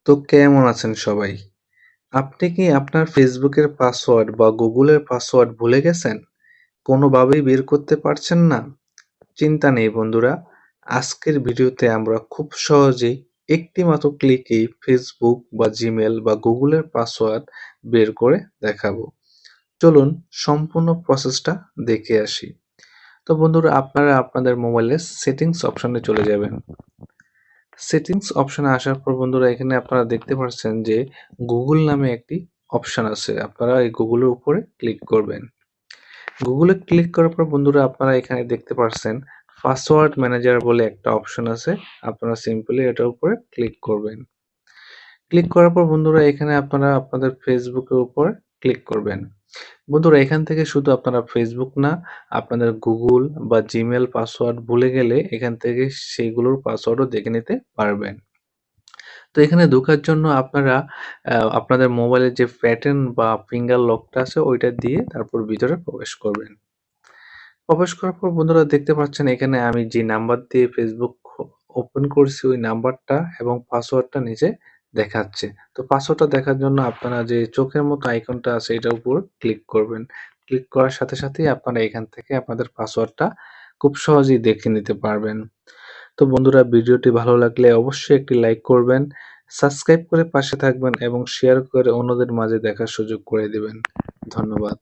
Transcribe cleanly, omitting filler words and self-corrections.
তো কেমন আছেন সবাই? আপনি কি আপনার ফেসবুকের পাসওয়ার্ড বা গুগলের পাসওয়ার্ড ভুলে গেছেন? কোনোভাবেই বের করতে পারছেন না? চিন্তা নেই বন্ধুরা। আজকের ভিডিওতে আমরা খুব সহজেই একটি মাত্র ক্লিকেই ফেসবুক বা জিমেল বা গুগলের পাসওয়ার্ড বের করে দেখাবো। চলুন সম্পূর্ণ প্রসেসটা দেখে আসি। তো বন্ধুরা আপনারা আপনাদের মোবাইলের সেটিংস অপশনে চলে যাবেন। সেটিংস অপশনে আসার পর বন্ধুরা এখানে আপনারা দেখতে পাচ্ছেন যে গুগল নামে একটি অপশন আছে। আপনারা এই গুগলের উপরে ক্লিক করবেন। গুগলে ক্লিক করার পর বন্ধুরা আপনারা এখানে দেখতে পাচ্ছেন পাসওয়ার্ড ম্যানেজার বলে একটা অপশন আছে। আপনারা সিম্পলি এটার উপরে ক্লিক করবেন। ক্লিক করার পর বন্ধুরা এখানে আপনারা আপনাদের ফেসবুকের উপর ক্লিক করবেন। বন্ধুরা এখান থেকে শুধু আপনারা ফেসবুক না, আপনাদের গুগল বা জিমেল পাসওয়ার্ড ভুলে গেলে এখান থেকে সেইগুলোর পাসওয়ার্ডও দেখে নিতে পারবেন। তো এখানে ঢোকার জন্য আপনারা আপনাদের মোবাইলের যে প্যাটার্ন বা ফিঙ্গার লকটা আছে ওইটা দিয়ে তারপর ভিতরে প্রবেশ করবেন। প্রবেশ করার পর বন্ধুরা দেখতে পাচ্ছেন এখানে আমি যে নাম্বার দিয়ে ফেসবুক ওপেন করছি ওই নাম্বারটা এবং পাসওয়ার্ডটা নিচে দেখাচ্ছে। তো পাসওয়ার্ডটা দেখার জন্য আপনারা যে চোখের মতো আইকনটা আছে এটার উপর ক্লিক করবেন। ক্লিক করার সাথে সাথেই আপনারা এখান থেকে আপনাদের পাসওয়ার্ডটা খুব সহজেই দেখে নিতে পারবেন। তো বন্ধুরা ভিডিওটি ভালো লাগলে অবশ্যই একটি লাইক করবেন, সাবস্ক্রাইব করে পাশে থাকবেন এবং শেয়ার করে অন্যদের মাঝে দেখার সুযোগ করে দিবেন। ধন্যবাদ।